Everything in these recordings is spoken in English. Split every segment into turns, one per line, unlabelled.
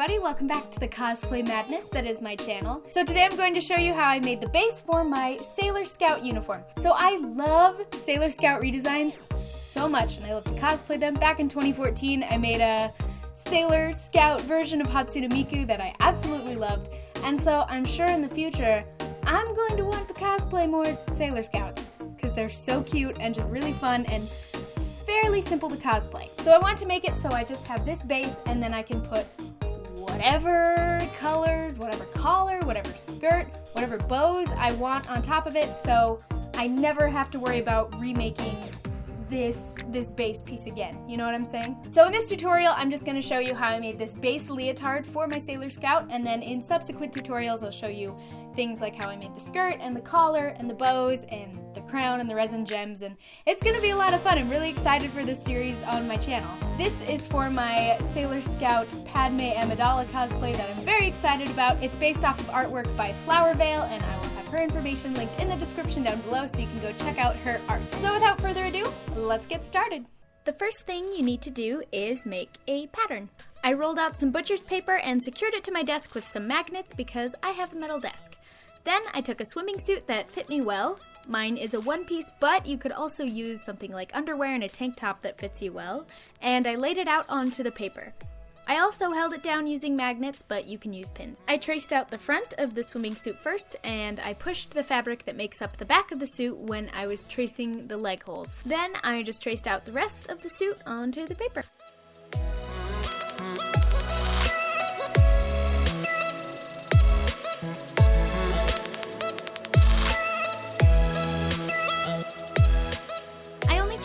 everybody, welcome back to the Cosplay Madness that is my channel. So today I'm going to show you how I made the base for my Sailor Scout uniform. So I love Sailor Scout redesigns so much and I love to cosplay them. Back in 2014 I made a Sailor Scout version of Hatsune Miku that I absolutely loved. And so I'm sure in the future I'm going to want to cosplay more Sailor Scouts because they're so cute and just really fun and fairly simple to cosplay. So I want to make it so I just have this base and then I can put whatever colors, whatever collar, whatever skirt, whatever bows I want on top of it, so I never have to worry about remaking this base piece again. You know what I'm saying? So in this tutorial, I'm just going to show you how I made this base leotard for my Sailor Scout, and then in subsequent tutorials I'll show you things like how I made the skirt and the collar and the bows and the crown and the resin gems, and it's going to be a lot of fun. I'm really excited for this series on my channel. This is for my Sailor Scout Padme Amidala cosplay that I'm very excited about. It's based off of artwork by Flower Veil, and I will have her information linked in the description down below so you can go check out her art. So without further ado, let's get started. The first thing you need to do is make a pattern. I rolled out some butcher's paper and secured it to my desk with some magnets because I have a metal desk. Then I took a swimming suit that fit me well. Mine is a one-piece, but you could also use something like underwear and a tank top that fits you well, and I laid it out onto the paper. I also held it down using magnets, but you can use pins. I traced out the front of the swimming suit first, and I pushed the fabric that makes up the back of the suit when I was tracing the leg holes. Then I just traced out the rest of the suit onto the paper.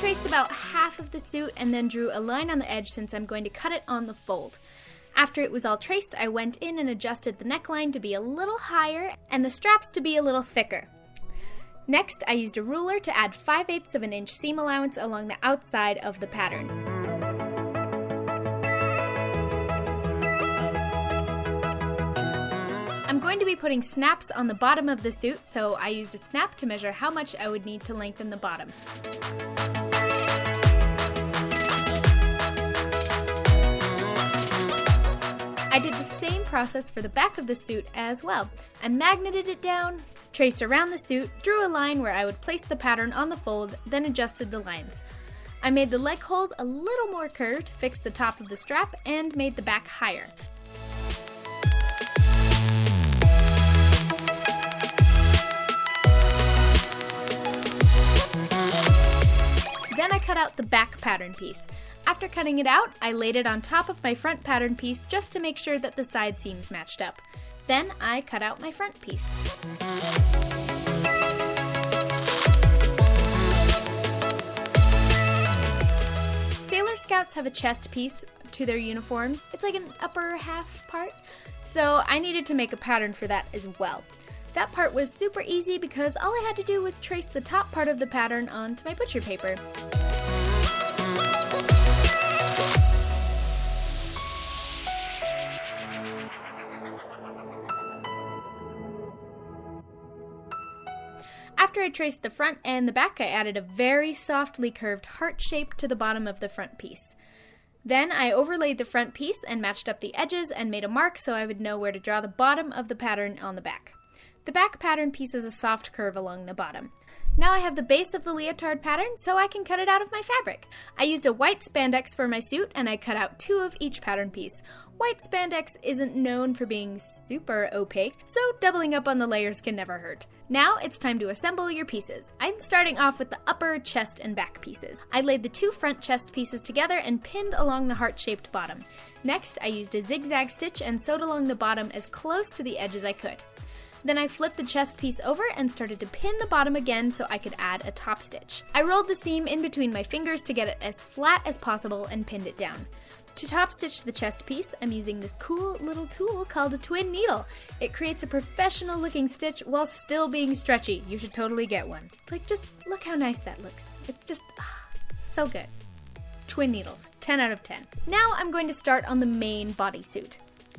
Traced about half of the suit and then drew a line on the edge since I'm going to cut it on the fold. After it was all traced, I went in and adjusted the neckline to be a little higher and the straps to be a little thicker. Next, I used a ruler to add 5/8 of an inch seam allowance along the outside of the pattern. I'm going to be putting snaps on the bottom of the suit, so I used a snap to measure how much I would need to lengthen the bottom. I did the same process for the back of the suit as well. I magneted it down, traced around the suit, drew a line where I would place the pattern on the fold, then adjusted the lines. I made the leg holes a little more curved, fixed the top of the strap, and made the back higher. Then I cut out the back pattern piece. After cutting it out, I laid it on top of my front pattern piece just to make sure that the side seams matched up. Then I cut out my front piece. Sailor Scouts have a chest piece to their uniforms. It's like an upper half part, so I needed to make a pattern for that as well. That part was super easy because all I had to do was trace the top part of the pattern onto my butcher paper. After I traced the front and the back, I added a very softly curved heart shape to the bottom of the front piece. Then I overlaid the front piece and matched up the edges and made a mark so I would know where to draw the bottom of the pattern on the back. The back pattern piece is a soft curve along the bottom. Now I have the base of the leotard pattern, so I can cut it out of my fabric. I used a white spandex for my suit, and I cut out 2 of each pattern piece. White spandex isn't known for being super opaque, so doubling up on the layers can never hurt. Now it's time to assemble your pieces. I'm starting off with the upper chest and back pieces. I laid the 2 front chest pieces together and pinned along the heart-shaped bottom. Next, I used a zigzag stitch and sewed along the bottom as close to the edge as I could. Then I flipped the chest piece over and started to pin the bottom again so I could add a top stitch. I rolled the seam in between my fingers to get it as flat as possible and pinned it down. To top stitch the chest piece, I'm using this cool little tool called a twin needle. It creates a professional looking stitch while still being stretchy. You should totally get one. Like, just look how nice that looks. It's just, so good. Twin needles, 10 out of 10. Now I'm going to start on the main bodysuit.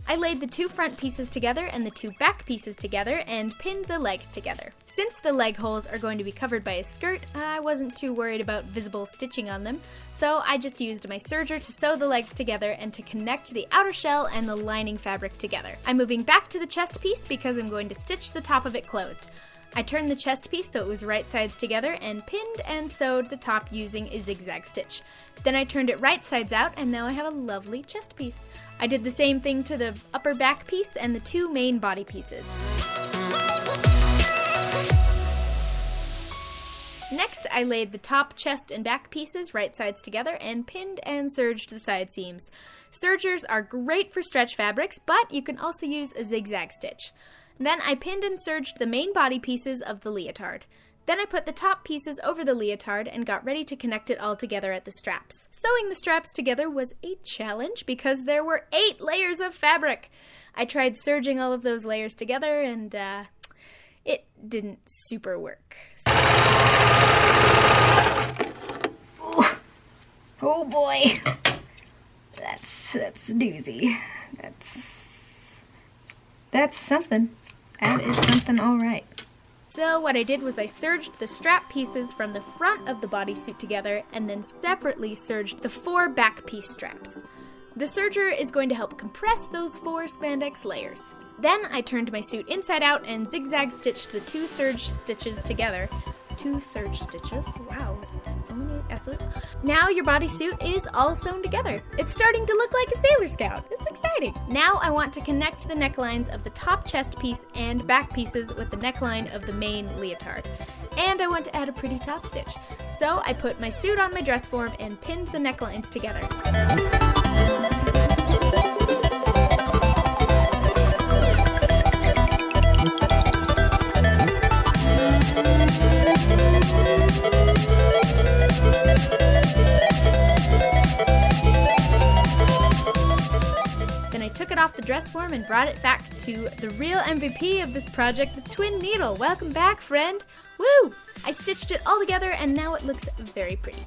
I laid the 2 front pieces together and the 2 back pieces together and pinned the legs together. Since the leg holes are going to be covered by a skirt, I wasn't too worried about visible stitching on them, so I just used my serger to sew the legs together and to connect the outer shell and the lining fabric together. I'm moving back to the chest piece because I'm going to stitch the top of it closed. I turned the chest piece so it was right sides together and pinned and sewed the top using a zigzag stitch. Then I turned it right sides out and now I have a lovely chest piece. I did the same thing to the upper back piece and the 2 main body pieces. Next, I laid the top, chest, and back pieces right sides together and pinned and serged the side seams. Sergers are great for stretch fabrics, but you can also use a zigzag stitch. Then I pinned and serged the main body pieces of the leotard. Then I put the top pieces over the leotard and got ready to connect it all together at the straps. Sewing the straps together was a challenge because there were 8 layers of fabric. I tried serging all of those layers together and it didn't super work.
Oh boy, that's a doozy. That's something. That is something, all right.
So what I did was I serged the strap pieces from the front of the bodysuit together and then separately serged the 4 back piece straps. The serger is going to help compress those 4 spandex layers. Then I turned my suit inside out and zigzag stitched the 2 serge stitches together. 2 serge stitches? Wow, so many S's. Now your bodysuit is all sewn together. It's starting to look like a Sailor Scout. It's exciting. Now I want to connect the necklines of the top chest piece and back pieces with the neckline of the main leotard. And I want to add a pretty top stitch. So I put my suit on my dress form and pinned the necklines together. Off the dress form and brought it back to the real MVP of this project, the twin needle. Welcome back, friend. Woo! I stitched it all together and now it looks very pretty.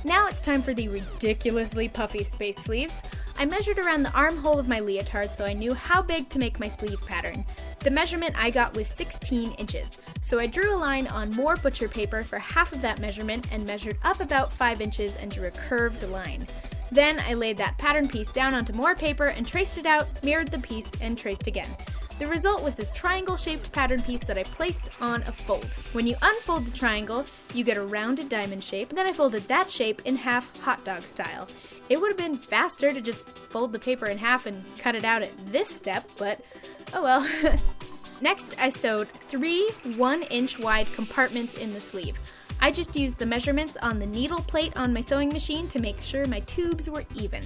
Now it's time for the ridiculously puffy space sleeves. I measured around the armhole of my leotard so I knew how big to make my sleeve pattern. The measurement I got was 16 inches, so I drew a line on more butcher paper for half of that measurement and measured up about 5 inches and drew a curved line. Then I laid that pattern piece down onto more paper and traced it out, mirrored the piece, and traced again. The result was this triangle-shaped pattern piece that I placed on a fold. When you unfold the triangle, you get a rounded diamond shape, and then I folded that shape in half hot dog style. It would have been faster to just fold the paper in half and cut it out at this step, but oh well. Next, I sewed 3 1-inch wide compartments in the sleeve. I just used the measurements on the needle plate on my sewing machine to make sure my tubes were even.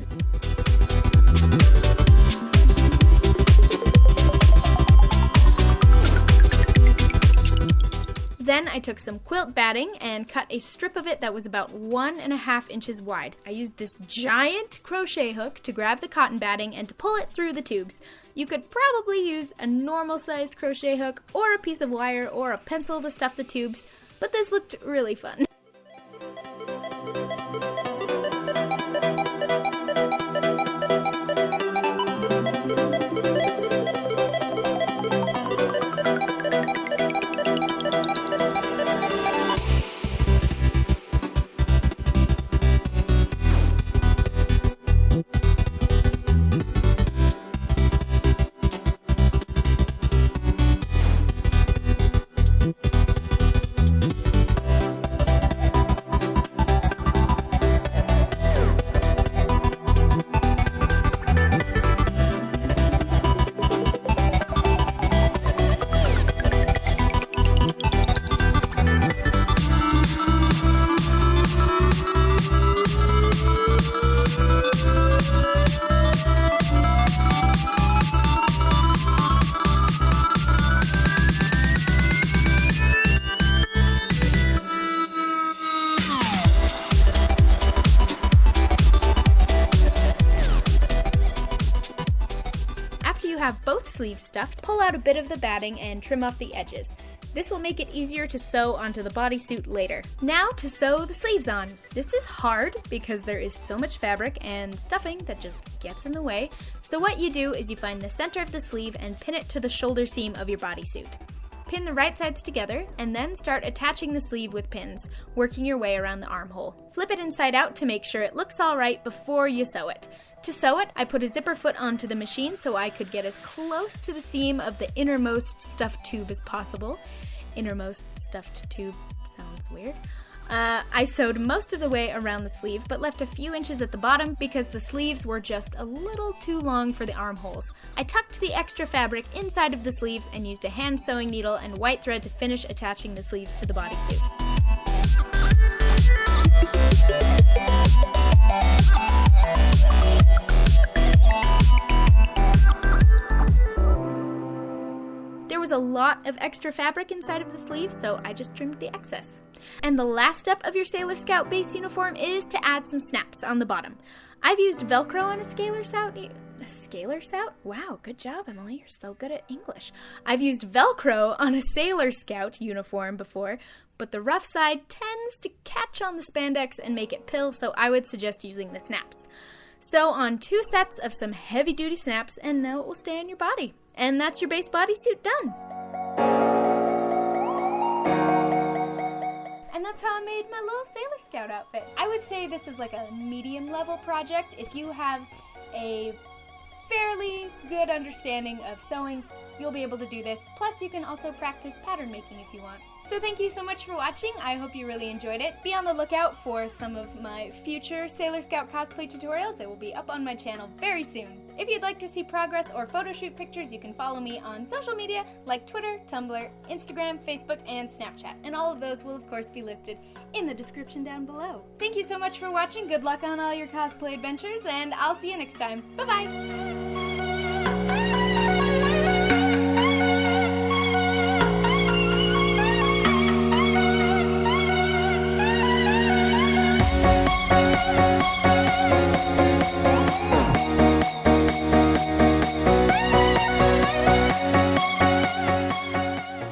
Then I took some quilt batting and cut a strip of it that was about 1.5 inches wide. I used this giant crochet hook to grab the cotton batting and to pull it through the tubes. You could probably use a normal-sized crochet hook or a piece of wire or a pencil to stuff the tubes, but this looked really fun. Have both sleeves stuffed, pull out a bit of the batting and trim off the edges. This will make it easier to sew onto the bodysuit later. Now to sew the sleeves on. This is hard because there is so much fabric and stuffing that just gets in the way. So what you do is you find the center of the sleeve and pin it to the shoulder seam of your bodysuit. Pin the right sides together and then start attaching the sleeve with pins, working your way around the armhole. Flip it inside out to make sure it looks all right before you sew it. To sew it, I put a zipper foot onto the machine so I could get as close to the seam of the innermost stuffed tube as possible. Innermost stuffed tube sounds weird. I sewed most of the way around the sleeve, but left a few inches at the bottom because the sleeves were just a little too long for the armholes. I tucked the extra fabric inside of the sleeves and used a hand sewing needle and white thread to finish attaching the sleeves to the bodysuit. There was a lot of extra fabric inside of the sleeve, so I just trimmed the excess. And the last step of your Sailor Scout base uniform is to add some snaps on the bottom. I've used Velcro on a Scalar Scout. A Scalar Scout? Wow, good job, Emily. You're so good at English. I've used Velcro on a Sailor Scout uniform before, but the rough side tends to catch on the spandex and make it pill, so I would suggest using the snaps. Sew on 2 sets of some heavy-duty snaps, and now it will stay on your body. And that's your base bodysuit done. And that's how I made my little Sailor Scout outfit. I would say this is like a medium level project. If you have a fairly good understanding of sewing, you'll be able to do this. Plus, you can also practice pattern making if you want. So thank you so much for watching. I hope you really enjoyed it. Be on the lookout for some of my future Sailor Scout cosplay tutorials. They will be up on my channel very soon. If you'd like to see progress or photo shoot pictures, you can follow me on social media like Twitter, Tumblr, Instagram, Facebook, and Snapchat. And all of those will, of course, be listed in the description down below. Thank you so much for watching. Good luck on all your cosplay adventures, and I'll see you next time. Bye-bye!